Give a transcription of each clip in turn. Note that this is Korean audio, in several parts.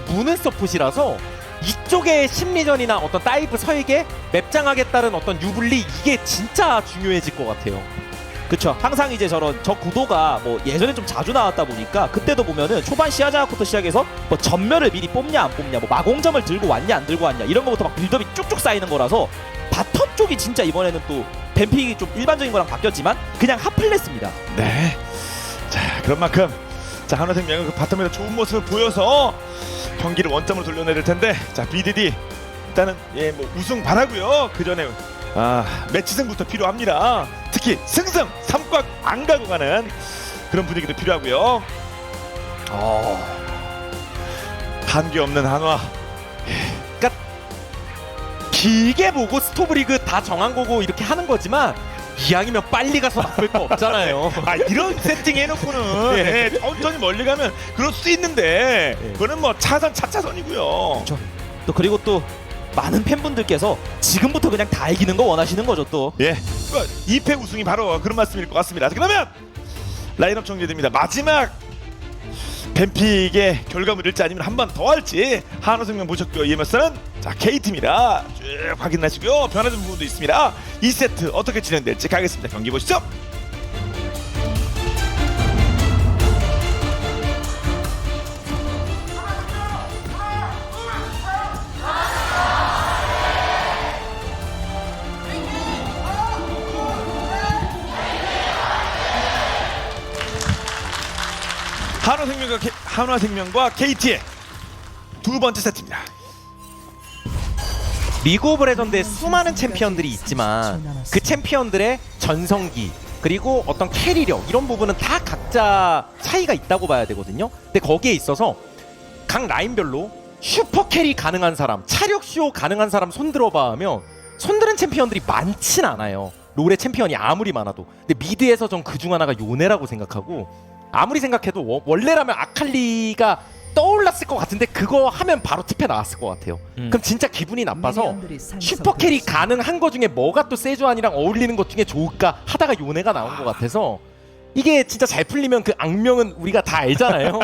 무는 서폿이라서 이쪽의 심리전이나 어떤 다이브 설계, 맵장하겠다는 어떤 유불리 이게 진짜 중요해질 것 같아요. 그쵸. 항상 이제 저런 저 구도가 뭐 예전에 좀 자주 나왔다 보니까 그때도 보면은 초반 시야장부터 시작해서 뭐 전멸을 미리 뽑냐 안 뽑냐, 뭐 마공점을 들고 왔냐 안 들고 왔냐 이런 거부터 막 빌드업이 쭉쭉 쌓이는 거라서 바텀 쪽이 진짜 이번에는 또 뱀픽이 좀 일반적인 거랑 바뀌었지만 그냥 핫플레스입니다. 네. 자, 그런 만큼 자 한화생명은 그 바텀에서 좋은 모습을 보여서 경기를 원점으로 돌려내야 될 텐데 자 BDD 일단은 예 뭐 우승 바라고요. 그 전에 매치승부터 필요합니다. 특히 승승 3꽉 안 가고 가는 그런 분위기도 필요하고요. 한계 없는 한화. 길게 보고 스토브리그 다 정한 거고 이렇게 하는 거지만 이왕이면 빨리 가서 나쁠 거 없잖아요. 아 이런 세팅 해놓고는 예, 천천히 멀리 가면 그럴 수 있는데 그거는 뭐 차선 차차선이고요. 또 그리고 또 많은 팬분들께서 지금부터 그냥 다 이기는 거 원하시는 거죠 또. 예, 2패 우승이 바로 그런 말씀일 것 같습니다. 그러면 라인업 정리됩니다. 마지막 뱀픽의 결과물일지 아니면 한 번 더 할지 한화생명 보셨고요. 이에머스는 자 KT입니다. 쭉 확인하시고요. 변화된 부분도 있습니다. 2세트 어떻게 진행될지 가겠습니다. 경기 보시죠. 한화생명과 KT의 두 번째 세트입니다. 리그 오브 레전드에 수많은 챔피언들이 있지만 그 챔피언들의 전성기 그리고 어떤 캐리력 이런 부분은 다 각자 차이가 있다고 봐야 되거든요. 근데 거기에 있어서 각 라인별로 슈퍼 캐리 가능한 사람, 차력 쇼 가능한 사람 손들어봐 하면 손드는 챔피언들이 많진 않아요. 롤의 챔피언이 아무리 많아도. 근데 미드에서 전 그중 하나가 요네라고 생각하고 아무리 생각해도 원래라면 아칼리가 떠올랐을 것 같은데 그거 하면 바로 TP 나왔을 것 같아요. 그럼 진짜 기분이 나빠서 슈퍼 캐리 가능한 거 중에 뭐가 또 세주안이랑 어울리는 것 중에 좋을까 하다가 요네가 나온 것 같아서 이게 진짜 잘 풀리면 그 악명은 우리가 다 알잖아요.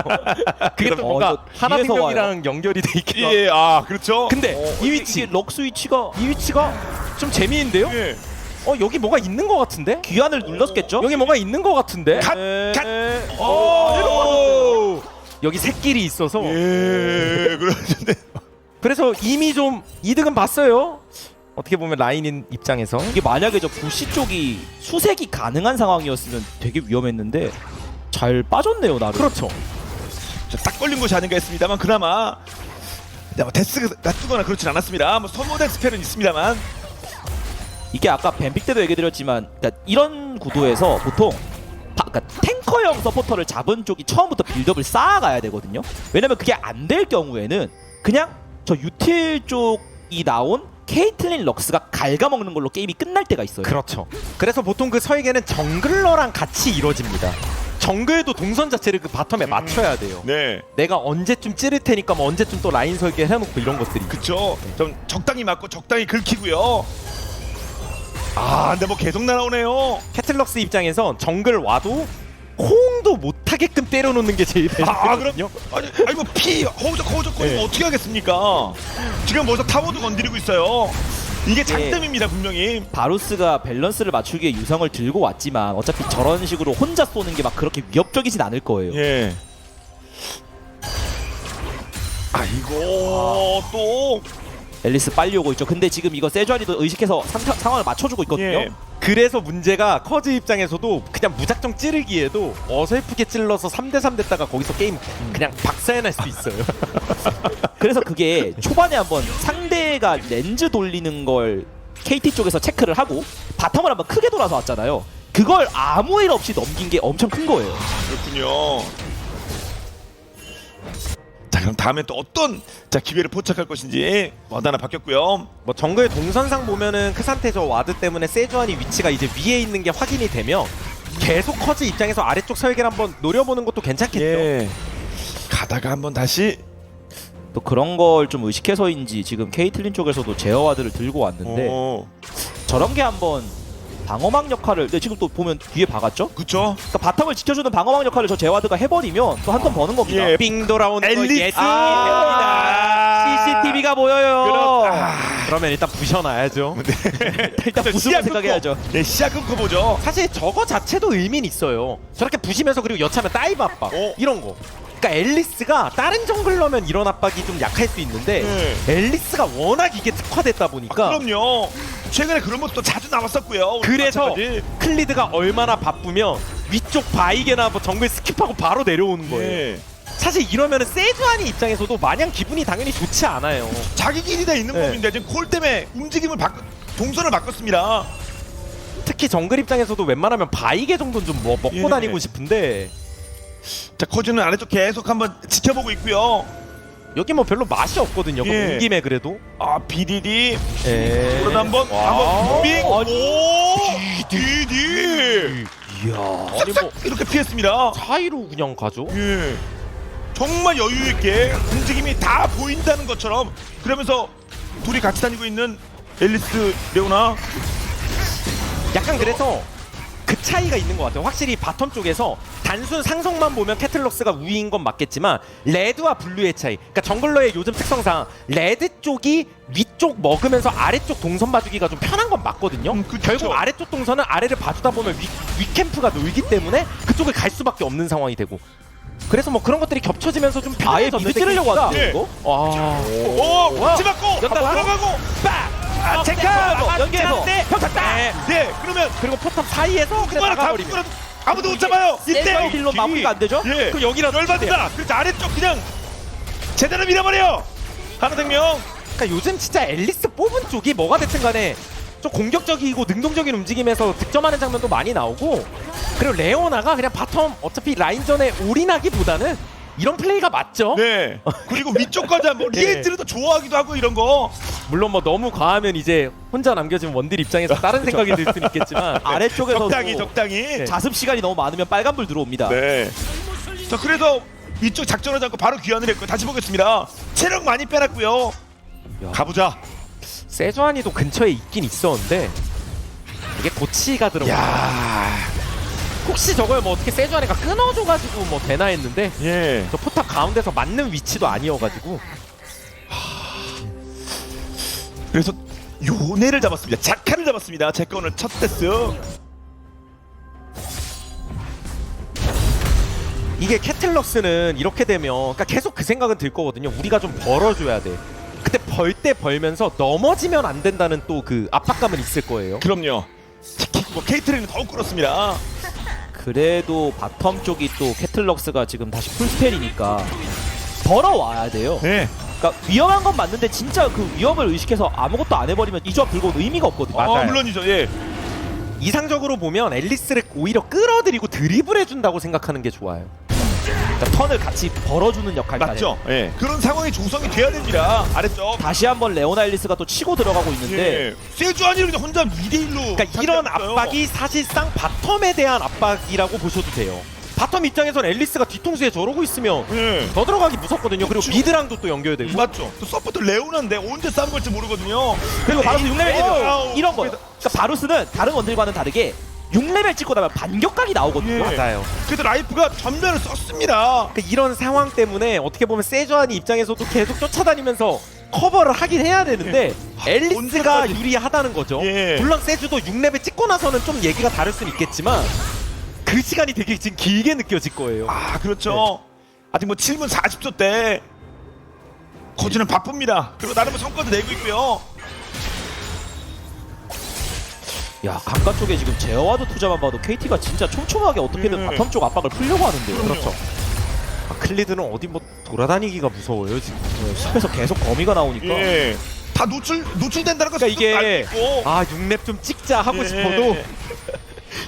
그게 또 뭔가 하나생명이랑 연결이 돼 있기도 하고. 예, 아 그렇죠. 근데 이 위치 럭스 위치가 이 위치가 좀 재미있는데요? 예. 여기 뭐가 있는 것 같은데? 귀환을 눌렀겠죠? 여기 뭐가 있는 것 같은데? 갓! 오! 여기 새끼리 있어서 예, 그러는데 그래서 이미 좀 이득은 봤어요. 어떻게 보면 라인인 입장에서 이게 만약에 저 부시 쪽이 수색이 가능한 상황이었으면 되게 위험했는데 잘 빠졌네요 나름. 그렇죠. 딱 걸린 곳이 아닌가 했습니다만 그나마 뭐 데스가 뜨거나 그렇진 않았습니다. 뭐 선호된 스펠은 있습니다만 이게 아까 뱀픽 때도 얘기 드렸지만 그러니까 이런 구도에서 보통 그러니까 탱커형 서포터를 잡은 쪽이 처음부터 빌드업을 쌓아가야 되거든요. 왜냐면 그게 안 될 경우에는 그냥 저 유틸 쪽이 나온 케이틀린 럭스가 갉아먹는 걸로 게임이 끝날 때가 있어요. 그렇죠. 그래서 보통 그 설계는 정글러랑 같이 이루어집니다. 정글도 동선 자체를 그 바텀에 맞춰야 돼요. 네, 내가 언제쯤 찌를 테니까 뭐 언제쯤 또 라인 설계 해놓고 이런 것들이. 그쵸. 좀 적당히 맞고 적당히 긁히고요. 아, 근데 뭐 계속 날아오네요. 캐틀럭스 입장에선 정글 와도 호응도 못하게끔 때려놓는 게 제일 베스트거든요. 아니 뭐 피 허우적거리면 어떻게 하겠습니까? 지금 벌써 타워도 건드리고 있어요. 이게 장점입니다 분명히. 바루스가 밸런스를 맞추기에 유성을 들고 왔지만 어차피 저런 식으로 혼자 쏘는 게 막 그렇게 위협적이진 않을 거예요. 예. 아이고 또 앨리스 빨리 오고 있죠. 근데 지금 이거 세주안이도 의식해서 상황을 맞춰주고 있거든요. 예. 그래서 문제가 커즈 입장에서도 그냥 무작정 찌르기에도 어설프게 찔러서 3대3 됐다가 거기서 게임 그냥 박살날 수 있어요. 그래서 그게 초반에 한번 상대가 렌즈 돌리는 걸 KT 쪽에서 체크를 하고 바텀을 한번 크게 돌아서 왔잖아요. 그걸 아무 일 없이 넘긴 게 엄청 큰 거예요. 그렇군요. 자 그럼 다음에 또 어떤 기회를 포착할 것인지 하나 바뀌었고요. 뭐 정글 동선상 보면은 크산테 저 와드 때문에 세주안이 위치가 이제 위에 있는 게 확인이 되면 계속 커즈 입장에서 아래쪽 설계를 한번 노려보는 것도 괜찮겠죠. 예. 가다가 한번 다시 또 그런 걸 좀 의식해서인지 지금 케이틀린 쪽에서도 제어 와드를 들고 왔는데 저런 게 한번 방어막 역할을 지금 또 보면 뒤에 박았죠? 그쵸? 그러니까 바텀을 지켜주는 방어막 역할을 저 제와드가 해버리면 또 한 턴 버는 겁니다. 예. 빙 돌아오는 거 앨리스! 예측이 됩니다. 보여요. 그러면 일단 부셔놔야죠. 일단 무슨 생각해야죠. 네, 시야 끊고 보죠. 사실 저거 자체도 의미는 있어요. 저렇게 부시면서 그리고 여차하면 다이브 압박 이런 거. 그러니까 앨리스가 다른 정글러면 이런 압박이 좀 약할 수 있는데 앨리스가 워낙 이게 특화됐다 보니까 그럼요. 최근에 그런 모습도 자주 나왔었고요. 그래서 마찬가지. 클리드가 얼마나 바쁘면 위쪽 바이게나 뭐 정글 스킵하고 바로 내려오는 거예요. 예. 사실 이러면은 세주아니 입장에서도 마냥 기분이 당연히 좋지 않아요. 자기 길이 다 있는 네. 법인데 지금 콜 때문에 움직임을 동선을 바꿨습니다. 특히 정글 입장에서도 웬만하면 바이게 정도는 좀 뭐 먹고 예. 다니고 싶은데 자, 커즈는 아래쪽 계속 한번 지켜보고 있고요. 여기 뭐 별로 맛이 없거든요. 그럼 예. 온 김에 그래도 아, BDD. 예. 그러다 한번 빙. 오! BDD. 이야 아니 싹싹 뭐 이렇게 피했습니다. 차이로 그냥 가죠. 예. 정말 여유 있게 움직임이 다 보인다는 것처럼 그러면서 둘이 같이 다니고 있는 앨리스 레오나. 약간 그래서 그 차이가 있는 것 같아요. 확실히 바텀 쪽에서 단순 상성만 보면 캐틀럭스가 우위인 건 맞겠지만 레드와 블루의 차이. 그러니까 정글러의 요즘 특성상 레드 쪽이 위쪽 먹으면서 아래쪽 동선 봐주기가 좀 편한 건 맞거든요. 그쵸. 결국 아래쪽 동선은 아래를 봐주다 보면 위캠프가 놀기 때문에 그쪽을 갈 수밖에 없는 상황이 되고. 그래서 뭐 그런 것들이 겹쳐지면서 좀 아예 편해졌는데 미드 찌르려고 게임가. 하는데 예. 이거? 오! 와. 집었고 연달아 들어가고 빡! 체크하고 연계해서 펼쳤다. 네, 그러면 그리고 포탑 사이에서 그냥 누가나 다 나가버리면. 묶어도 아무도 못 잡아요. 센터 딜로 마무리가 안 되죠? 예. 그 여기라도 열받는다. 그래서 아래쪽 그냥 제대로 밀어버려. 하나생명. 그러니까 요즘 진짜 앨리스 뽑은 쪽이 뭐가 됐든 간에 좀 공격적이고 능동적인 움직임에서 득점하는 장면도 많이 나오고 그리고 레오나가 그냥 바텀 어차피 라인전에 올인하기보다는 이런 플레이가 맞죠? 네. 그리고 위쪽까지 한번 네. 리에트르도 좋아하기도 하고 이런 거. 물론 뭐 너무 과하면 이제 혼자 남겨진 원딜 입장에서 다른 생각이 들 수는 있겠지만 아래쪽에서도 적당히. 자습 시간이 너무 많으면 빨간불 들어옵니다. 네. 자, 그래서 위쪽 작전하지 않고 바로 귀환을 했고 다시 보겠습니다. 체력 많이 빼놨고요. 야. 가보자. 세주안이도 근처에 있긴 있었는데 이게 고치가 들어가. 야. 혹시 저걸 뭐 어떻게 세주안이가 끊어줘가지고 뭐 되나 했는데 예. 저 포탑 가운데서 맞는 위치도 아니어가지고 그래서 요네를 잡았습니다. 자카를 잡았습니다. 제거 오늘 첫 데스. 이게 캐틀럭스는 이렇게 되면 그러니까 계속 그 생각은 들 거거든요. 우리가 좀 벌어줘야 돼. 그때 벌 때 벌면서 넘어지면 안 된다는 또 그 압박감은 있을 거예요. 그럼요. 특히 뭐 케이트리는 더욱 그렇습니다. 그래도 바텀 쪽이 또 캐틀럭스가 지금 다시 풀스펠이니까 벌어와야 돼요. 네. 그러니까 위험한 건 맞는데 진짜 그 위험을 의식해서 아무것도 안 해버리면 이 조합 들고 온 의미가 없거든요. 맞아요. 물론이죠. 예. 이상적으로 보면 앨리스를 오히려 끌어들이고 드리블 해준다고 생각하는 게 좋아요. 그러니까 턴을 같이 벌어주는 역할까지. 맞죠. 예. 그런 상황이 조성이 돼야 됩니다. 아래쪽. 다시 한번 레오나 앨리스가 또 치고 들어가고 있는데 예. 세주안이 그냥 혼자 2대1로. 그러니까 이런 압박이 사실상 바텀에 대한 압박이라고 보셔도 돼요. 바텀 입장에선 앨리스가 뒤통수에 저러고 있으면 예. 더 들어가기 무섭거든요. 그리고 그쵸. 미드랑도 또 연결되고. 맞죠. 또 서포트 레오나인데 언제 싸움 걸지 모르거든요. 그리고 바루스 6레벨 아우. 이런 거예요. 그러니까 바루스는 다른 원딜과는 다르게 6레벨 찍고 나면 반격각이 나오거든요. 예. 맞아요. 그래도 라이프가 전면을 썼습니다. 그러니까 이런 상황 때문에 어떻게 보면 세주안이 입장에서도 계속 쫓아다니면서 커버를 하긴 해야 되는데 앨리스가 언제까지. 유리하다는 거죠. 예. 물론 세주도 6레벨 찍고 나서는 좀 얘기가 다를 수는 있겠지만 그 시간이 되게 지금 길게 느껴질 거예요. 아, 그렇죠. 아직 뭐 7분 40초 때 거지는 바쁩니다. 그리고 나름 성과도 내고 있고요. 야 강가 쪽에 지금 제어와드 투자만 봐도 KT가 진짜 촘촘하게 어떻게든 바텀 쪽 압박을 풀려고 하는데요. 그렇죠. 클리드는 어디 뭐 돌아다니기가 무서워요 지금. 숲에서 계속 거미가 나오니까 예. 다 노출된다는 거 그러니까 이게 있고. 아 6렙 좀 찍자 하고 예. 싶어도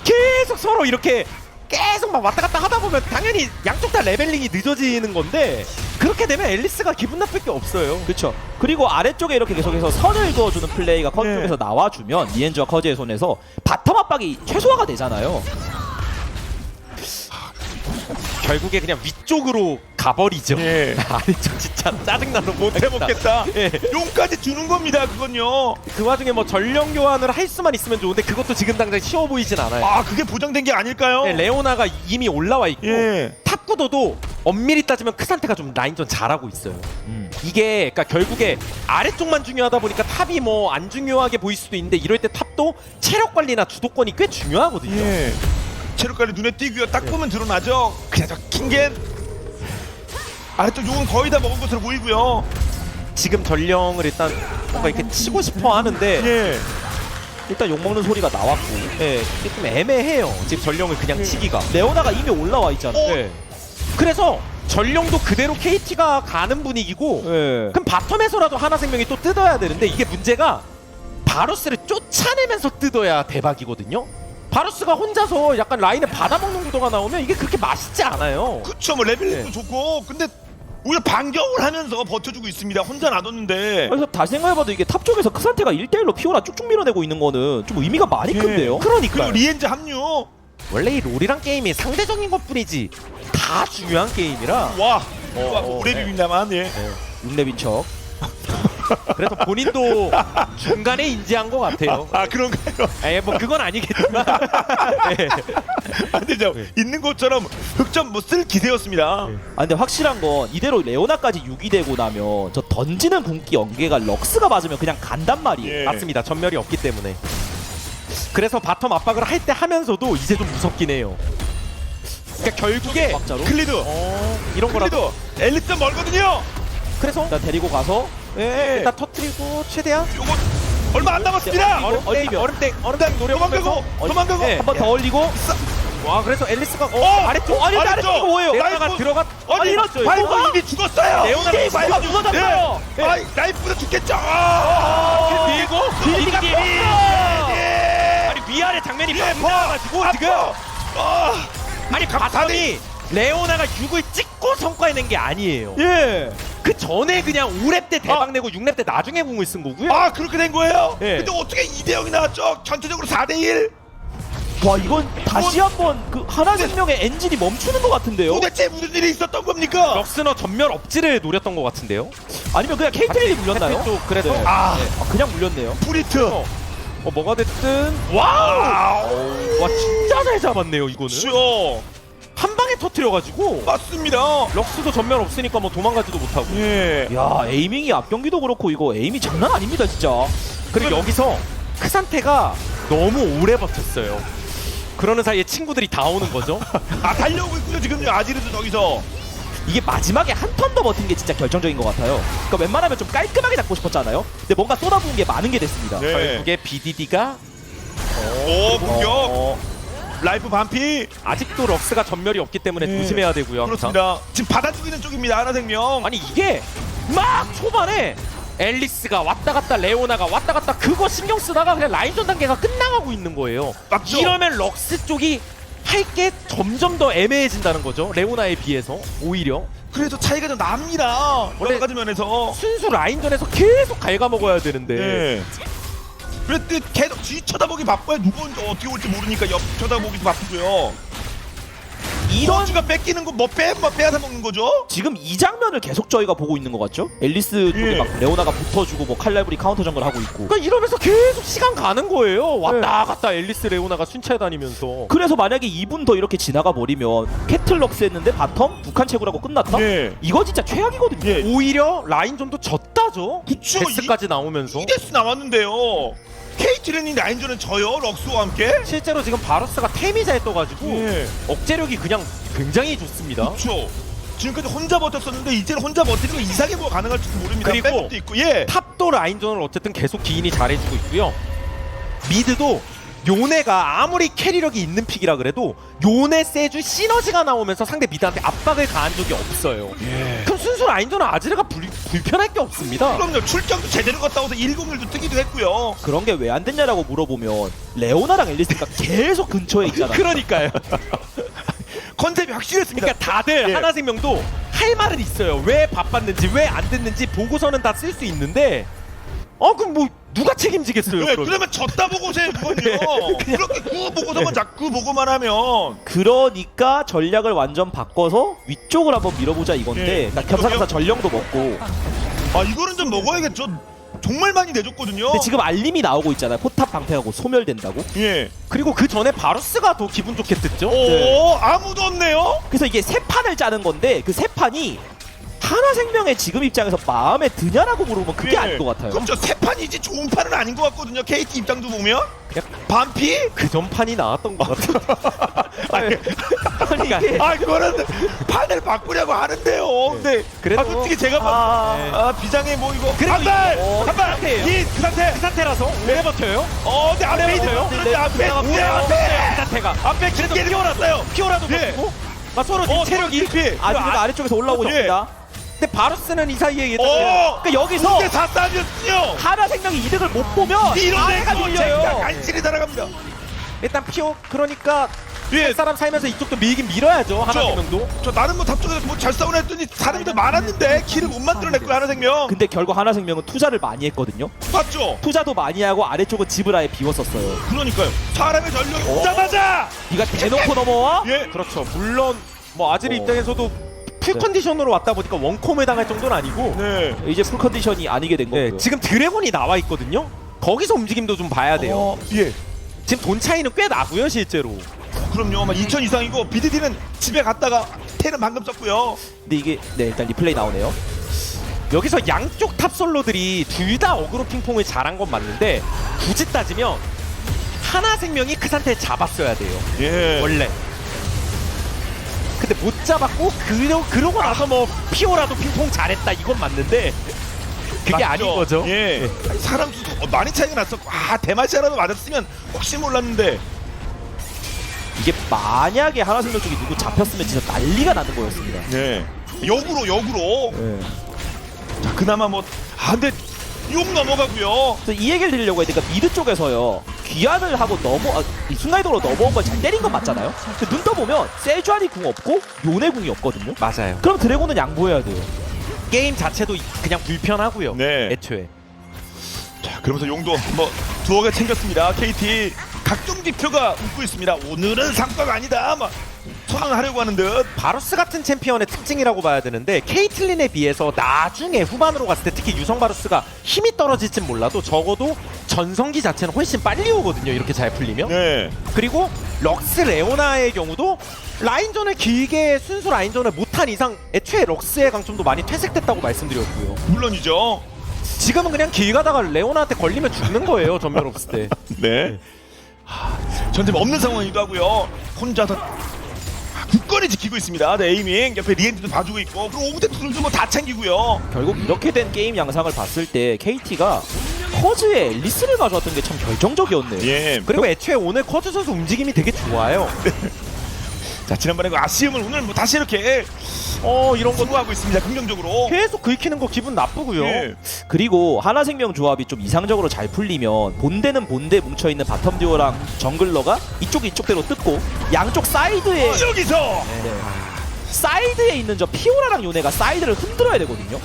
계속 서로 이렇게 계속 막 왔다 갔다 하다 보면 당연히 양쪽 다 레벨링이 늦어지는 건데 그렇게 되면 앨리스가 기분 나쁠 게 없어요. 그렇죠. 그리고 아래쪽에 이렇게 계속해서 선을 그어주는 플레이가 커즈 예. 쪽에서 나와주면 리엔즈와 커즈의 손에서 바텀 압박이 최소화가 되잖아요. 결국에 그냥 위쪽으로 가버리죠. 예. 아래쪽 진짜 짜증나서 못 해먹겠다. 예. 용까지 주는 겁니다. 그건요. 그 와중에 뭐 전령 교환을 할 수만 있으면 좋은데 그것도 지금 당장 쉬워 보이진 않아요. 아, 그게 보장된 게 아닐까요? 네, 레오나가 이미 올라와 있고 예. 탑 탁구도도 엄밀히 따지면 크산테가 좀 라인전 잘하고 있어요. 이게 그러니까 결국에 아래쪽만 중요하다 보니까 탑이 뭐 안 중요하게 보일 수도 있는데 이럴 때 탑도 체력 관리나 주도권이 꽤 중요하거든요. 예. 체력 관리 눈에 띄고요. 딱 보면 드러나죠. 그냥 저 킹겐 아래쪽 용은 거의 다 먹은 것으로 보이고요. 지금 전령을 일단 뭔가 이렇게 치고 싶어 하는데 예. 일단 욕먹는 소리가 나왔고 예, 이게 좀 애매해요. 지금 전령을 그냥 치기가. 레오나가 이미 올라와 있잖아요. 예. 그래서 전령도 그대로 KT가 가는 분위기고 예. 그럼 바텀에서라도 하나생명이 또 뜯어야 되는데 이게 문제가 바루스를 쫓아내면서 뜯어야 대박이거든요. 바루스가 혼자서 약간 라인에 받아먹는 구도가 나오면 이게 그렇게 맛있지 않아요. 그쵸. 뭐 레벨링도 좋고 근데 오히려 반격을 하면서 버텨주고 있습니다. 혼자 놔뒀는데. 그래서 다시 생각해봐도 이게 탑 쪽에서 크산테가 1대1로 피오라 쭉쭉 밀어내고 있는 거는 좀 의미가 많이 예. 큰데요. 그러니까요. 그리고 리엔즈 합류. 원래 이 롤이란 게임이 상대적인 것뿐이지 다 중요한 게임이라 와. 어, 오래 비빈다만 예. 6렙인 척. 그래서 본인도 중간에 인지한 것 같아요. 아 그런가요? 예, 뭐 그건 아니겠지만 예. 안 되죠. 있는 것처럼 흑점 뭐 쓸 기세였습니다. 아 근데 확실한 건 이대로 레오나까지 6이 되고 나면 저 던지는 궁기 연계가 럭스가 맞으면 그냥 간단 말이에요. 예. 맞습니다. 전멸이 없기 때문에. 그래서 바텀 압박을 할 때 하면서도 이제 좀 무섭긴 해요. 그러니까 결국에 박자로. 클리드. 이런 거라도 클리드. 엘리트 멀거든요. 그래서 일단 데리고 가서 예. 일단 터트리고 최대한 요거 얼마 안 남았습니다. 얼음땡 노려보면서 도망가고. 네. 한 번 더 올리고 와 그래서 앨리스가 아래쪽 아래쪽 뭐예요? 레오나가 들어가 아니 이렇죠, 바이브 이거가? 이미 죽었어요. 레오나가 이게 바이브 무너졌어요. 예. 아이 라이프도 죽겠죠. 그리고 비디가 예. 아니 위아래 장면이 예, 바뀌어가지고 지금 아. 아니 바텀이 레오나가 6을 찍고 성과해낸 게 아니에요. 예. 그 전에 그냥 5렙 때 대박 내고 6렙 때 나중에 궁을 쓴 거고요. 아 그렇게 된 거예요? 예. 근데 어떻게 2대0이 나왔죠? 전체적으로 4대1? 와 이건 다시 한번 그 하나생명의 엔진이 멈추는 것 같은데요? 도대체 무슨 일이 있었던 겁니까? 럭스너 전멸 억지를 노렸던 것 같은데요. 아니면 그냥 케이틀린이 물렸나요? 또 그래서 네. 아 그냥 물렸네요. 프리트 뭐가 됐든 와우 와 진짜 잘 잡았네요 이거는. 그렇죠. 한 방에 터트려가지고 맞습니다. 럭스도 전멸 없으니까 뭐 도망가지도 못하고. 예. 야 에이밍이 앞경기도 그렇고 이거 에이밍이 장난 아닙니다 진짜. 그리고 여기서 크산테가 너무 오래 버텼어요. 그러는 사이에 친구들이 다 오는 거죠. 아 달려오고 있군요 지금요. 아지르도 저기서. 이게 마지막에 한 턴 더 버틴 게 진짜 결정적인 것 같아요. 그러니까 웬만하면 좀 깔끔하게 잡고 싶었잖아요. 근데 뭔가 쏟아부은 게 많은 게 됐습니다. 네. 결국에 BDD가 오 공격. 라이프 반피. 아직도 럭스가 전멸이 없기 때문에 네. 조심해야 되고요. 항상. 그렇습니다. 지금 받아주고 있는 쪽입니다. 하나생명. 아니 이게 막 초반에 앨리스가 왔다 갔다 레오나가 왔다 갔다 그거 신경 쓰다가 그냥 라인전 단계가 끝나가고 있는 거예요. 맞죠? 이러면 럭스 쪽이 할 게 점점 더 애매해진다는 거죠. 레오나에 비해서 오히려 그래서 차이가 좀 납니다. 원래- 여러 가지 면에서. 순수 라인전에서 계속 갉아먹어야 되는데 네. 그랬더니 계속 뒤 쳐다보기 바빠요. 누가 언제 어떻게 올지 모르니까 옆 쳐다보기도 바쁘고요. 이런 선수가 뺏기는 거 뭐 빼앗아 먹는 거죠? 지금 이 장면을 계속 저희가 보고 있는 것 같죠? 앨리스 쪽에 예. 막 레오나가 붙어주고 뭐 칼날브리 카운터 정글 하고 있고. 그러니까 이러면서 계속 시간 가는 거예요. 왔다 갔다 앨리스 레오나가 순찰 다니면서. 그래서 만약에 2분 더 이렇게 지나가 버리면 캐틀럭스 했는데 바텀 북한 채굴하고 끝났다? 예. 이거 진짜 최악이거든요. 예. 오히려 라인전도 졌다죠. 그쵸. 데스까지 나오면서. 2대스 나왔는데요. KT는 라인전은 져요. 럭스와 함께. 실제로 지금 바루스가 템이 잘 떠가지고 예. 억제력이 그냥 굉장히 좋습니다. 그렇죠. 지금까지 혼자 버텼었는데 이제는 혼자 버티는 거 이상하게 뭐가 가능할지도 모릅니다. 그리고 백업도 있고. 예. 탑도 라인전을 어쨌든 계속 기인이 잘해주고 있고요. 미드도 요네가 아무리 캐리력이 있는 픽이라 그래도 요네 세주 시너지가 나오면서 상대 미드한테 압박을 가한 적이 없어요. 예. 그럼 순수 라인전은 아지르가 불편할 게 없습니다. 그럼요. 출장도 제대로 갔다 와서 101도 뜨기도 했고요. 그런 게 왜 안 됐냐라고 물어보면 레오나랑 앨리스가 계속 근처에 있잖아. 그러니까요. 컨셉이 확실했습니다. 그러니까 다들 예. 하나생명도 할 말은 있어요. 왜 바빴는지 왜 안 됐는지 보고서는 다 쓸 수 있는데 그럼 뭐 누가 책임지겠어요? 네, 그러면. 그러면 졌다 보고서요 그건요. 그렇게 그 보고서만 자꾸 보고만 하면 그러니까 전략을 완전 바꿔서 위쪽을 한번 밀어보자 이건데 예. 그러니까 겸사겸사 전령도 먹고 아 이거는 좀 먹어야겠죠. 정말 많이 내줬거든요. 근데 지금 알림이 나오고 있잖아요. 포탑 방패하고 소멸된다고. 예. 그리고 그 전에 바루스가 더 기분 좋게 뜯죠. 오, 아무도 없네요. 그래서 이게 세 판을 짜는 건데 그 세 판이 하나생명의 지금 입장에서 마음에 드냐라고 물어보면 그게 예. 아닌 것 같아요. 그럼 저 세 판이지 좋은 판은 아닌 것 같거든요. KT 입장도 보면 그냥 반피? 그 전판이 나왔던 것 같아요. 아니 이게 아 그거는 판을 바꾸려고 하는데요. 근데 그래도- 솔직히 제가 비장의 뭐 이거 그래도 한발 이- 한발 상태예요. 그 상태. 그 상태라서 오래 버텨요. 근데 앞에 있어요. 네, 근데 앞에 네, 우리 앞에 그 상태가 앞에 그래도 피어났어요. 피오라도 예. 버티고 막 서로 지금 체력이 피. 아지르가 아래쪽에서 올라오고 예. 있습니다. 근데 바루스는 이 사이에 예전 그러니까 여기서 근데 다 싸졌군요. 하나생명이 이득을 못 보면 이런 아래가 애가 밀려요. 간신히 살아갑니다. 일단 피오 그러니까 예. 할 사람 살면서 이쪽도 밀긴 밀어야죠. 하나생명도. 저 나는 뭐 답쪽에서 뭐 잘 싸우나 했더니 사람들 많았는데 키를 못 만들어냈고요 하나생명. 근데 결국 하나생명은 투자를 많이 했거든요. 맞죠? 투자도 많이 하고 아래쪽은 집을 아예 비웠었어요. 그러니까요. 사람의 전력이 오자마자 네가 대놓고 넘어와? 예. 그렇죠. 물론 뭐 아지르 입장에서도 풀 네. 컨디션으로 왔다 보니까 원콤을 당할 정도는 아니고 네. 이제 풀 컨디션이 아니게 된 네, 거고요. 지금 드래곤이 나와 있거든요. 거기서 움직임도 좀 봐야 돼요. 예. 지금 돈 차이는 꽤 나고요, 실제로. 그럼요. 막 2천 이상이고 BDD는 집에 갔다가 테는 방금 썼고요. 근데 이게 일단 리플레이 나오네요. 여기서 양쪽 탑솔로들이 둘 다 어그로 핑퐁을 잘한 건 맞는데 굳이 따지면 하나생명이 그 상태에 잡았어야 돼요. 예. 원래. 근데 못 잡았고 그러고 나서 뭐 피오라도 핑퐁 잘했다 이건 맞는데 그게 맞죠? 아닌 거죠. 예. 아니, 사람 수 많이 차이가 났었고 대마시아라도 맞았으면 혹시 몰랐는데. 이게 만약에 하나생명 쪽이 누구 잡혔으면 진짜 난리가 나는 거였습니다. 네. 역으로. 네. 자 그나마 뭐 근데 욕 넘어가고요. 그래서 이 얘기를 드리려고 했는데 미드 쪽에서요 귀환을 하고 이 순간이동으로 넘어온 걸 잘 때린 건 맞잖아요. 근데 눈 떠보면 세주안이 궁 없고 요네 궁이 없거든요. 맞아요. 그럼 드래곤은 양보해야 돼요. 게임 자체도 그냥 불편하고요. 네. 애초에. 자 그러면서 용도 뭐 두어 개 챙겼습니다. KT 각종 지표가 웃고 있습니다. 오늘은 상과가 아니다. 막 선언하려고 하는 듯. 바루스 같은 챔피언의 특징이라고 봐야 되는데 케이틀린에 비해서 나중에 후반으로 갔을 때 특히 유성 바루스가 힘이 떨어질진 몰라도 적어도 전성기 자체는 훨씬 빨리 오거든요. 이렇게 잘 풀리면. 네. 그리고 럭스 레오나의 경우도 라인전을 길게 순수 라인전을 못한 이상 애초에 럭스의 강점도 많이 퇴색됐다고 말씀드렸고요. 물론이죠. 지금은 그냥 길 가다가 레오나한테 걸리면 죽는 거예요. 전면 없을 때. 네. 전팀 없는 상황이기도 하고요. 혼자서 굳건히 지키고 있습니다. 네, 에이밍 옆에 리엔티도 봐주고 있고 그리고 오브젝트들도 뭐 다 챙기고요. 결국 이렇게 된 게임 양상을 봤을 때 KT가 커즈에 앨리스를 가져왔던 게 참 결정적이었네요. 예. 그리고 애초에 오늘 커즈 선수 움직임이 되게 좋아요. 자 지난번에 그 아쉬움을 오늘 뭐 다시 이렇게 이런 거 수고하고 있습니다. 긍정적으로. 계속 긁히는 거 기분 나쁘고요. 예. 그리고 하나생명 조합이 좀 이상적으로 잘 풀리면 본대는 본대 뭉쳐있는 바텀 듀오랑 정글러가 이쪽대로 뜯고 양쪽 사이드에 여기서 사이드에 있는 저 피오라랑 요네가 사이드를 흔들어야 되거든요.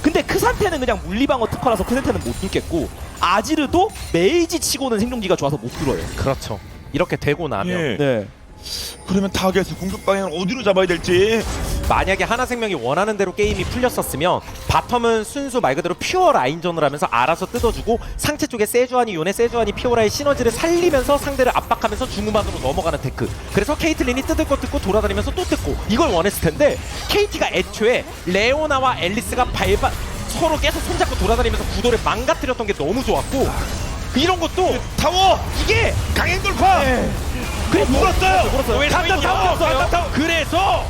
근데 그 상태는 그냥 물리방어 특화라서 그 상태는 못 뚫겠고 아지르도 메이지 치고는 생존기가 좋아서 못 뚫어요. 그렇죠. 이렇게 되고 나면 예. 네. 그러면 타겟 공격 방향을 어디로 잡아야 될지. 만약에 하나생명이 원하는 대로 게임이 풀렸었으면 바텀은 순수 말 그대로 퓨어 라인전을 하면서 알아서 뜯어주고 상체 쪽에 세주안이 요네 세주안이 피오라의 시너지를 살리면서 상대를 압박하면서 중후반으로 넘어가는 테크. 그래서 케이틀린이 뜯을 거 뜯고 돌아다니면서 또 뜯고 이걸 원했을 텐데 KT가 애초에 레오나와 앨리스가 서로 계속 손잡고 돌아다니면서 구도를 망가뜨렸던 게 너무 좋았고 이런 것도 타워 이게 강행 돌파. 그래 물었어요. 왜 간다 타워. 그래서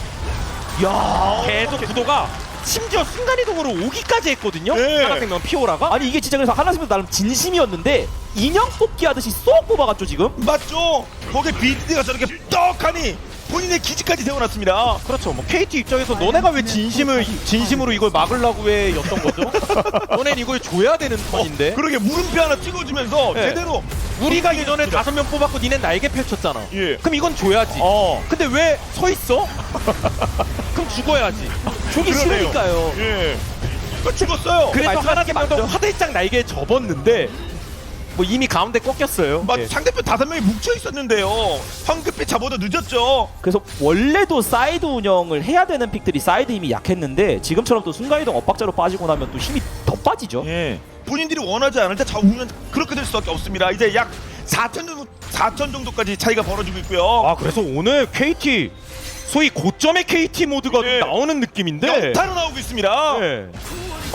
야 계속 구도가 심지어 순간이동으로 오기까지 했거든요. 네. 하나생명 피오라가. 아니 이게 진짜 그래서 하나생명 나름 진심이었는데 인형 뽑기 하듯이 쏙 뽑아갔죠 지금. 맞죠? 거기에 BDD가 저렇게 떡하니 본인의 기지까지 세워놨습니다. 그렇죠. 뭐 KT 입장에서 너네가 왜 진심으로 이걸 막으려고 왜 였던 거죠? 너넨 이걸 줘야 되는 턴인데. 그러게 물음표 하나 찍어주면서 네. 제대로 우리가 이전에 5명 뽑았고 니넨 날개 펼쳤잖아. 예. 그럼 이건 줘야지. 근데 왜 서 있어? 그럼 죽어야지. 주기 그러네요. 싫으니까요. 예. 죽었어요. 그래서 말씀하신 게 하나생명도 맞죠? 화들짝 날개에 접었는데 뭐 이미 가운데 꺾였어요. 예. 상대편 5명이 뭉쳐 있었는데요. 황급히 잡아도 늦었죠. 그래서 원래도 사이드 운영을 해야 되는 픽들이 사이드 힘이 약했는데 지금처럼 또 순간이동 엇박자로 빠지고 나면 또 힘이 더 빠지죠. 예. 본인들이 원하지 않을 때 잡으면 그렇게 될 수밖에 없습니다. 이제 약 4천 정도까지 차이가 벌어지고 있고요. 아 그래서 오늘 KT 소위 고점의 KT 모드가 예. 좀 나오는 느낌인데 연타로 나오고 있습니다. 네.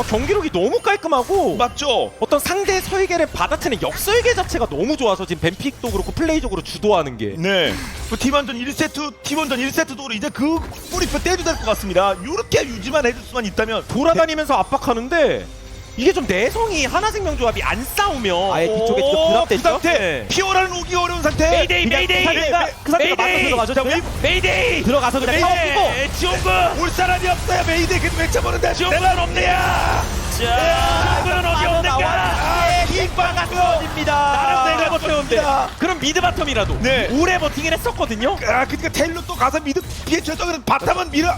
경기력이 너무 깔끔하고 맞죠? 어떤 상대 설계를 받아치는 역설계 자체가 너무 좋아서 지금 벤픽도 그렇고 플레이적으로 주도하는 게 네. 그 팀원전 1세트, 팀원전 1세트도 이제 그 꼬리표 떼도 될 것 같습니다. 이렇게 유지만 해줄 수만 있다면 돌아다니면서 압박하는데 이게 좀 내성이 하나생명 조합이 안 싸우면 아예 뒤쪽에 지금 그 드랍됐죠. 상태 네. 피오라는 오기 어려운 상태. 메이데이, 그냥 메이데이! 그 상태가 맞서 들어가죠. 자, 지금. 메이데이! 들어가서 그냥 타워 끼고 지원군 올 사람이 없어요. 메이데이 계속 외쳐보는데 지원군 내가 없네야. 지원군은 어디 없는가? 킥바가 입니다. 내가 버텼는데 그럼 미드 바텀이라도 네. 오래 버티긴 했었거든요. 아 그러니까 텔로 또 가서 미드 피해쳐서 그래 바텀은 밀어.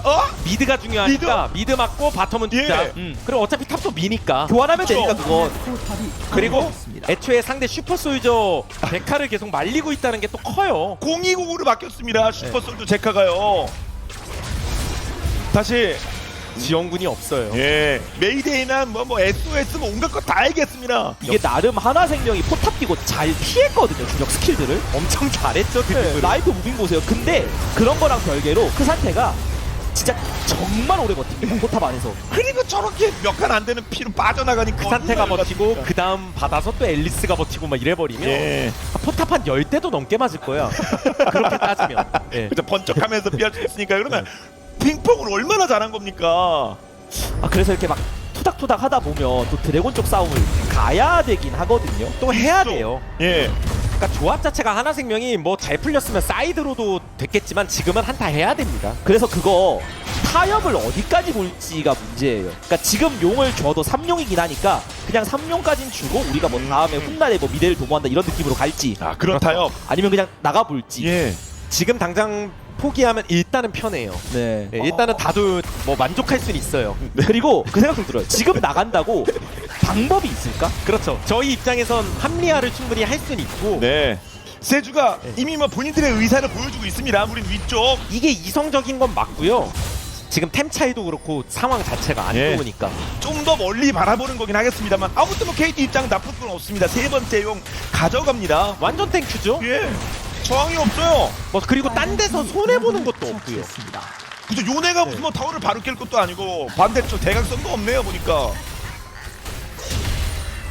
미드가 중요하니까 미드 맞고 바텀은 두자. 예. 그리고 어차피 탑도 미니까. 교환하면 그렇죠. 되니까 그건. 그리고 애초에 상대 슈퍼솔저 데카를 계속 말리고 있다는 게 또 커요. 020으로 바뀌었습니다. 슈퍼솔도 제카가요. 다시 지원군이 없어요. 예 메이데이나 뭐 SOS 뭐 온갖 거 다 알겠습니다. 이게 나름 하나생명이 포탑 끼고 잘 피했거든요. 주력 스킬들을. 엄청 잘했죠. 그 네, 부분을. 라이프 무빙 보세요. 근데 그런 거랑 별개로 그 상태가 진짜 정말 오래 버팁니다. 포탑 안에서. 그리고 저렇게 몇 칸 안 되는 피로 빠져나가니까 그 상태가 얼마나 버티고 같습니까? 그 다음 받아서 또 앨리스가 버티고 막 이래버리면 예 포탑 한 10대도 넘게 맞을 거야. 그렇게 따지면. 예. 그죠 번쩍하면서 피할 수 있으니까 그러면 핑퐁을 얼마나 잘한 겁니까? 아 그래서 이렇게 막 투닥투닥 하다 보면 또 드래곤 쪽 싸움을 가야 되긴 하거든요. 또 해야 돼요. 예 그러니까 조합 자체가 하나생명이 뭐 잘 풀렸으면 사이드로도 됐겠지만 지금은 한타 해야 됩니다. 그래서 그거 타협을 어디까지 볼지가 문제예요. 그러니까 지금 용을 줘도 3용이긴 하니까 그냥 3용까진 주고 우리가 뭐 다음에 훗날에 뭐 미래를 도모한다 이런 느낌으로 갈지 아 그런 타협 아니면 그냥 나가볼지. 예 지금 당장 포기하면 일단은 편해요. 네. 예, 일단은 다들 뭐 만족할 수는 있어요. 그리고 그 생각도 들어요. 지금 나간다고 방법이 있을까? 그렇죠. 저희 입장에선 합리화를 충분히 할 수는 있고 네. 세주가 이미 뭐 본인들의 의사를 보여주고 있습니다. 우린 위쪽. 이게 이성적인 건 맞고요. 지금 템 차이도 그렇고 상황 자체가 안 예. 좋으니까 좀 더 멀리 바라보는 거긴 하겠습니다만 아무튼 뭐 KT 입장 나쁠 건 없습니다. 세 번째 용 가져갑니다. 완전 땡큐죠. 예. 저항이 없어요. 뭐 그리고 딴 데서 손해 보는 것도 없고요. 그죠? 요네가 무슨 뭐 타워를 바로 깰 것도 아니고 반대쪽 대각선도 없네요 보니까.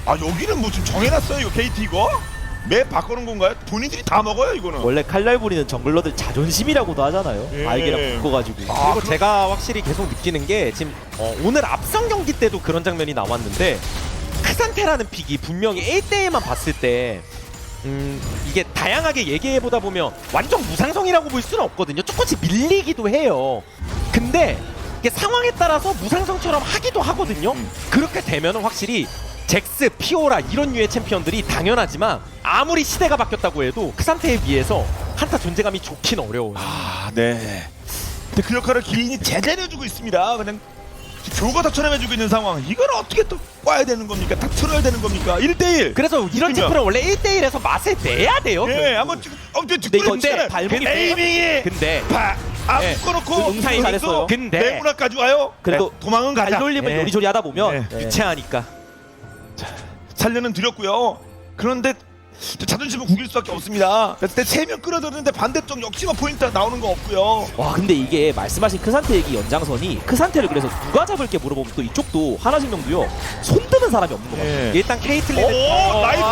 아 여기는 뭐 좀 정해놨어요 이거 KT 이거? 맵 바꾸는 건가요? 본인들이 다 먹어요 이거는. 원래 칼날 부리는 정글러들 자존심이라고도 하잖아요. 예. 아이게랑 묶어가지고. 아, 그리고 제가 확실히 계속 느끼는 게 지금 오늘 앞선 경기 때도 그런 장면이 나왔는데 크산테라는 픽이 분명히 1대1만 봤을 때 이게 다양하게 얘기해보다 보면 완전 무상성이라고 볼 수는 없거든요. 조금씩 밀리기도 해요. 근데 이게 상황에 따라서 무상성처럼 하기도 하거든요. 그렇게 되면 확실히 잭스, 피오라 이런 류의 챔피언들이 당연하지만 아무리 시대가 바뀌었다고 해도 크산테에 비해서 한타 존재감이 좋긴 어려워요. 아 네. 근데 그 역할을 기인이 제대로 해주고 있습니다. 그냥 교가 다 쳐내주고 있는 상황. 이걸 어떻게 또 꽈야 되는 겁니까? 다 틀어야 되는 겁니까? 1대1. 그래서 이런 챔프는 원래 1대1에서 맛을 내야 돼요. 예, 한번 지금 엄청 근데 이거 뒷구리 발목이 에이밍이 근데 아 예. 묶어놓고 응사이 잘했어요. 근데 내문화까지 와요. 그래도 네, 도망은 가자. 발돌림을 네. 요리조리 하다 보면 네. 네. 유체하니까. 살려는 드렸고요. 그런데 자존심을 구길 수밖에 없습니다. 그때 3명 끌어들였는데 반대쪽 역시나 포인트 나오는 거 없고요. 와 근데 이게 말씀하신 크산테 얘기 연장선이 크산테를 그래서 누가 잡을게 물어보면 또 이쪽도 하나생명도요 손드는 사람이 없는 것 같아요. 예. 일단 케이틀린 오 나이프!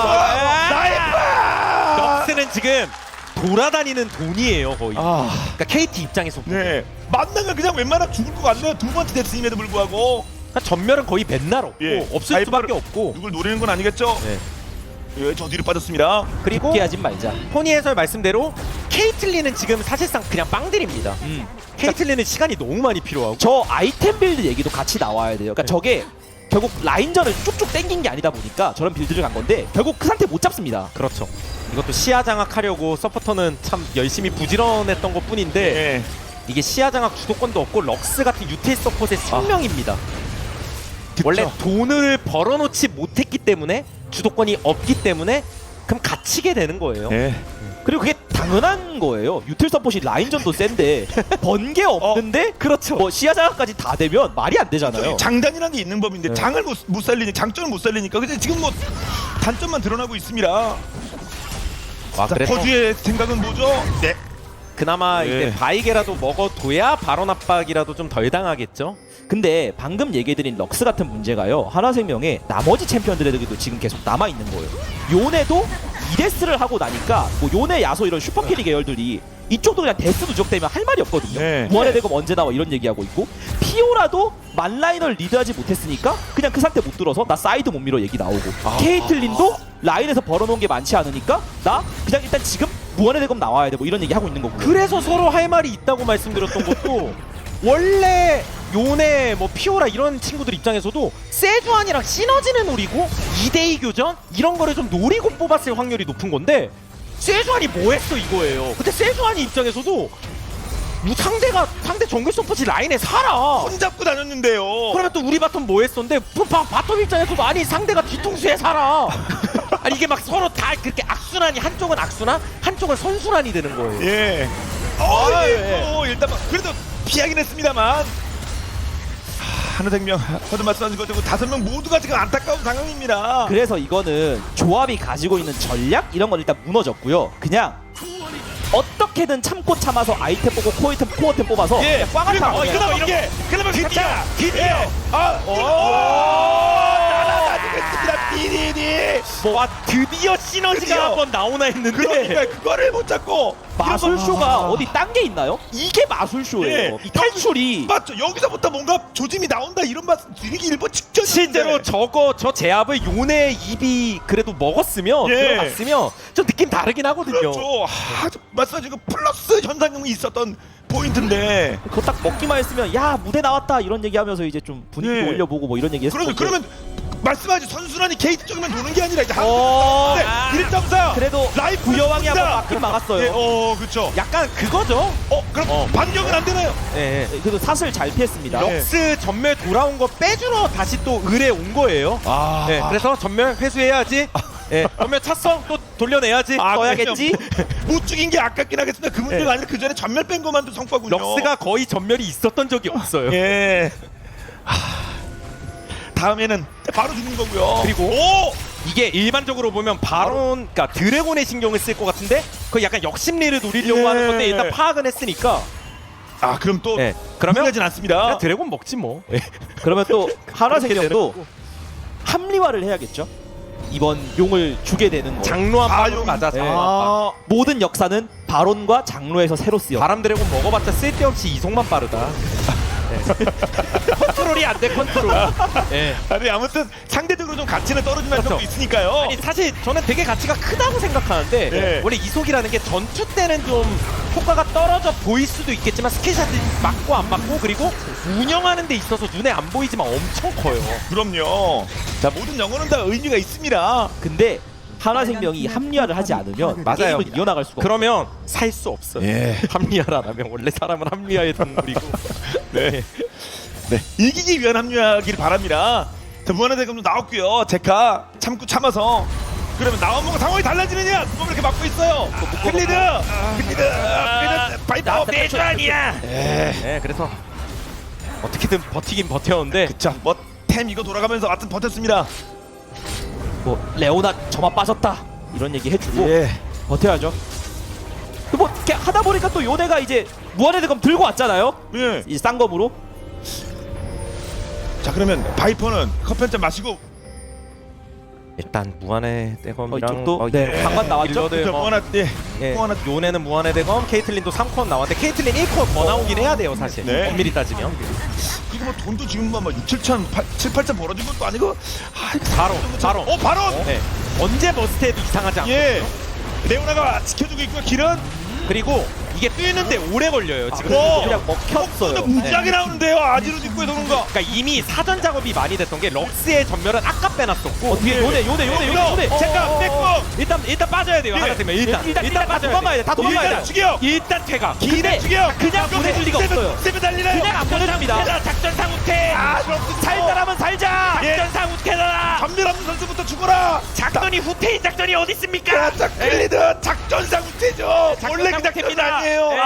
나이프! 럭스는 지금 돌아다니는 돈이에요 거의. 아, 그러니까 KT 입장에서 보면. 네. 만나면 그냥 웬만하면 죽을 것 같네요. 두 번째 데스임에도 불구하고. 그러니까 전멸은 거의 맨날 없고 예. 없을 나이프를- 수밖에 없고. 누굴 노리는 건 아니겠죠? 네. 예, 저 뒤로 빠졌습니다. 그리고 깊게 하진 말자. 포니 해설 말씀대로 케이틀린은 지금 사실상 그냥 빵들입니다. 케이틀린은 시간이 너무 많이 필요하고. 저 아이템 빌드 얘기도 같이 나와야 돼요. 그러니까 네. 저게 결국 라인전을 쭉쭉 땡긴 게 아니다 보니까 저런 빌드를 간 건데 결국 크산테 못 잡습니다. 그렇죠. 이것도 시야 장악하려고 서포터는 참 열심히 부지런했던 것 뿐인데 예. 이게 시야 장악 주도권도 없고 럭스 같은 유틸 서폿의 숙명입니다. 원래 돈을 벌어놓지 못했기 때문에 주도권이 없기 때문에 그럼 갇히게 되는 거예요. 예. 그리고 그게 당연한 거예요. 유틸 서폿이 라인전도 센데 번개 없는데 그렇죠. 뭐 시야 자극까지 다 되면 말이 안 되잖아요. 장단이라는 게 있는 법인데 장을 못 살리니 장점을 못 살리니까 근데 지금 뭐 단점만 드러나고 있습니다. 와, 자, 그래서 퍼주의 생각은 뭐죠? 네. 그나마 예. 이제 바이게라도 먹어둬야 바론 압박이라도 좀 덜 당하겠죠. 근데 방금 얘기해드린 럭스 같은 문제가요. 하나생명의 나머지 챔피언들에게도 지금 계속 남아있는 거예요. 요네도 2데스를 하고 나니까 뭐 요네, 야소 이런 슈퍼캐리 계열들이 이쪽도 그냥 데스 누적되면 할 말이 없거든요. 네. 무한의 대검 언제 나와 이런 얘기하고 있고 피오라도 만라인을 리드하지 못했으니까 그냥 그 상태 못 들어서 나 사이드 못 밀어 얘기 나오고 케이틀린도 라인에서 벌어놓은 게 많지 않으니까 나 그냥 일단 지금 무한의 대검 나와야 돼 뭐 이런 얘기 하고 있는 거고요. 그래서 서로 할 말이 있다고 말씀드렸던 것도 원래 요네 뭐 피오라 이런 친구들 입장에서도 세주안이랑 시너지는 노리고 2대2 교전 이런 거를 좀 노리고 뽑았을 확률이 높은 건데 세주안이 뭐 했어 이거예요. 근데 세주안이 입장에서도 상대 정글 서포트 라인에 살아. 손 잡고 다녔는데요. 그러면 또 우리 바텀 뭐 했었는데 바텀 입장에서 아니 상대가 뒤통수에 살아. 아니 이게 막 서로 다 그렇게 악순환이 한쪽은 악순환 한쪽은 선순환이 되는 거예요. 예. 일단 그래도 피하긴 했습니다만 하나생명 허드 말씀하신 것처럼 5명 모두가 지금 안타까운 상황입니다. 그래서 이거는 조합이 가지고 있는 전략 이런 건 일단 무너졌고요. 그냥 어떻게든 참고 참아서 아이템 뽑고 코어템 뽑아서 예, 꽝을 타고 그러면 드디어 나나나겠습니다. BDD 와 드디어 시너지가 드디어. 한번 나오나 했는데 그러니까 그거를 못 잡고 마술쇼가 어디 딴 게 있나요? 이게 마술쇼예요. 예. 이 탈출이 맞죠. 여기서부터 뭔가 조짐이 나온다 이런 말씀 드리기 일본 직전 실제로 저 제압을 요네 입이 그래도 먹었으면 예. 들어갔으면 좀 느낌 다르긴 하거든요. 그렇죠. 말씀하신 그 플러스 현상이 있었던 포인트인데 그거 딱 먹기만 했으면 야 무대 나왔다 이런 얘기하면서 이제 좀 분위기 예. 올려보고 뭐 이런 얘기 했을 건데 그러면 말씀하신 선순환이 게이트 쪽에만 도는 게 아니라 이제 어, 한국 1.4 그래도 라이프 구여왕이 한번 습니다. 막긴 막았어요. 예, 그렇죠. 약간 그거죠. 그럼 반격은 안 되나요? 예. 그래도 사슬 잘 피했습니다. 럭스 전멸 돌아온 거 빼주러 다시 또 을에 온 거예요. 네, 그래서 전멸 회수해야지. 예, 전멸 찼어 또 돌려내야지. 써야겠지? 못 죽인 게 아깝긴 하겠습니다. 그 문제가 아니라 그 전에 전멸 뺀 것만도 성과군요. 럭스가 거의 전멸이 있었던 적이 없어요. 예. 다음에는 바로 죽는 거고요. 그리고 이게 일반적으로 보면 바론, 그러니까 드래곤의 신경을 쓸 것 같은데 그 약간 역심리를 노리려고 예. 하는 건데 일단 파악은 했으니까. 그럼 또 예, 그러면 무리하진 않습니다. 그냥 드래곤 먹지 뭐. 예. 그러면 또 하나생명도 합리화를 해야겠죠. 이번 용을 주게 되는 거. 장로 압박으로 용. 가자. 장로 압박. 모든 역사는 바론과 장로에서 새로 쓰여. 바람 드래곤 먹어봤자 쓸데없이 이속만 빠르다. 컨트롤이 안 돼 컨트롤. 예. 아니 아무튼 상대적으로 좀 가치는 떨어지는 그렇죠. 점도 있으니까요. 아니 사실 저는 되게 가치가 크다고 생각하는데 네. 원래 이속이라는 게 전투 때는 좀 효과가 떨어져 보일 수도 있겠지만 스킬샷이 맞고 안 맞고 그리고 운영하는 데 있어서 눈에 안 보이지만 엄청 커요. 그럼요. 자 모든 영어는 다 의미가 있습니다. 근데 하나생명이 합리화를 하지 않으면 맞아요. 게임을 이어나갈 수가 없어요. 그러면 살 수 없어요. 예. 합리화를 안 하면 원래 사람은 합리화의 동물이고. 네. 이기기 위한 합류하길 바랍니다. 자 무한의 대금도 나왔고요. 제카 참고 참아서 그러면 나온 뭔가 상황이 달라지느냐? 누가 이렇게 막고 있어요. 클리드, 파이터 내줄 아니야. 네, 그래서 어떻게든 버티긴 버텼는데 자, 뭐템 이거 돌아가면서 하여튼 버텼습니다. 뭐 레오나 저만 빠졌다 이런 얘기 해주고 예. 버텨야죠. 뭐 이렇게 하다 보니까 또 요네가 이제 무한의 대검 들고 왔잖아요. 예. 이 쌍검으로. 자 그러면 바이퍼는 커피 한잔 마시고 일단 무한의 대검이랑 이쪽도 네, 방관 나왔죠. 딜러들 저 무한한 예, 무한한 요네는 무한의 대검, 케이틀린도 3컷 나왔는데 케이틀린 1컷 더 나오긴 해야 돼요 사실. 네. 엄밀히 따지면. 이거 뭐 돈도 지금 뭐 6, 7천, 7, 8천 벌어진 것도 아니고 바로. 바로 네. 언제 버스트해도 이상하지 않고. 예. 레오나가 지켜주고 있고요. 길은 그리고 이게 뜨는데 오래 걸려요 지금. 와. 그냥 먹혔어요. 근데 무지하게 나오는데요. 아지로 뒷구에 도는 거. 그러니까 이미 사전 작업이 많이 됐던 게 럭스의 전멸은 아까 빼놨었고 뒤에 요네. 잠깐 뺏고 일단 빠져야 돼요. 예. 하나 때문에 일단 빠져야 도망가야 돼. 돼. 다 도망가야 일단 돼. 죽여. 일단 퇴각. 길에 죽여. 그냥 보내줄 리가 없어요. 세면 달리나요? 그냥 안 보내줍니다. 작전상 우퇴. 아, 살다라면 살자. 예. 작전상 우퇴다. 전멸 없는 선수부터 죽어라. 작전이 후퇴인 작전이 어디 있습니까? 자, 클리드 작전상 후퇴죠. 원래 그 작전 후퇴입니다. 아니에요. 네.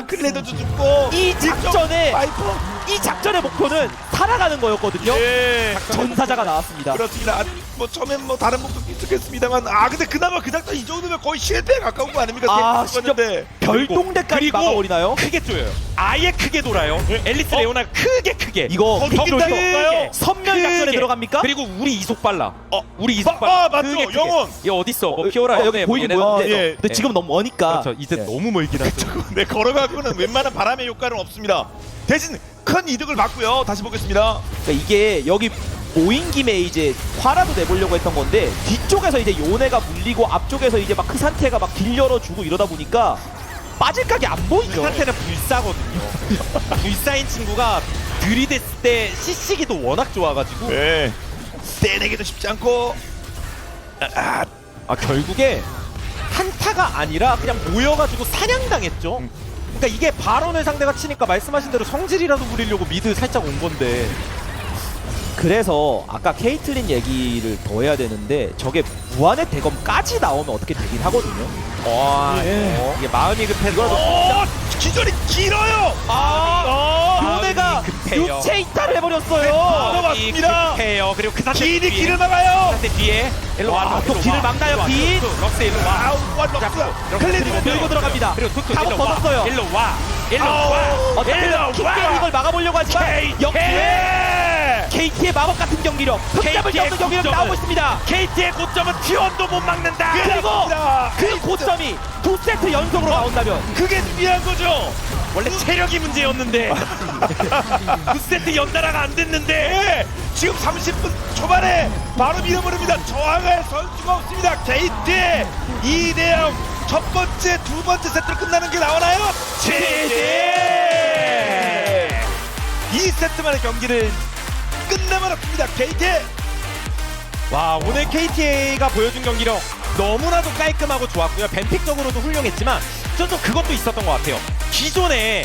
클리드도 죽고 이 작전의 파이퍼. 이 작전의 목표는 살아가는 거였거든요. 예. 전사자가 나왔습니다. 그렇습니다. 뭐 처음엔 뭐 다른 목표 있었겠습니다만 근데 그나마 그 작전 이 정도면 거의 실패에 가까운 거 아닙니까? 진짜 데 별동대까지 그리고 막아버리나요? 크게 쪼여요. 아예 크게 돌아요. 어? 앨리스 레오나가 크게. 이거 경기도 벽 있어요? 선멸 작전에 크게. 들어갑니까? 그리고 우리 이속 빨라. 우리 이속 빨라. 맞죠. 영혼. 얘 어디 있어? 피오라 여기 보이고 뭐야? 예. 근데 지금 너무 머니까. 그렇죠. 이제 예. 너무 멀긴 하죠. 네, 걸어가고는 웬만한 바람의 효과는 없습니다. 대신 큰 이득을 받고요. 다시 보겠습니다. 그러니까 이게 여기 모인 김에 이제 화라도 내보려고 했던 건데 뒤쪽에서 이제 요네가 물리고 앞쪽에서 이제 막 크산테가 막 길 열어주고 이러다 보니까 빠질 각이 안 보이죠. 그 상태는 불사거든요. 불사인 친구가 들이댔을 때 CC기도 워낙 좋아가지고 네. 떼내기도 쉽지 않고. 결국에 한타가 아니라 그냥 모여가지고 사냥당했죠. 그러니까 이게 발언을 상대가 치니까 말씀하신 대로 성질이라도 부리려고 미드 살짝 온 건데 그래서 아까 케이틀린 얘기를 더 해야 되는데 저게 무한의 대검까지 나오면 어떻게 되긴 하거든요. 이게 마음이 급해서 기절이 길어요. 요네가 급해요. 유체 이탈을 해버렸어요. 맞습니다. 급해요. 그리고 그 상태 길이 뒤에, 길을 막아요. 상태 뒤에 일로 와. 또 길을 막나요, 빈? 럭스 일로 와. 와, 럭스. 클리드 밀고 들어갑니다. 그리고 툭툭 타고 일로 와. 벗었어요. 일로 와. 일로 아우. 와. 어떻게든 킥게임 이걸 막아보려고 하지만 역주에 KT의 마법 같은 경기력, 흑잡을 KT의 잡는 경기력이 고점은- 나오고 있습니다. KT의 고점은 T1도 못 막는다. 그리고 그렇습니다. 그 고점이 2세트 연속으로 나온다면 그게 중요한 거죠. 원래 체력이 문제였는데 9세트 연달아가 안 됐는데 지금 30분 초반에 바로 밀어버립니다. 저항할 선수가 없습니다. KT 2대0 첫 번째, 두 번째 세트로 끝나는 게 나오나요? 제제 2세트만의 경기를 끝내버렸습니다. KT. 와, 오늘 KTA가 보여준 경기력 너무나도 깔끔하고 좋았고요. 벤픽적으로도 훌륭했지만 좀 더 그것도 있었던 것 같아요. 기존에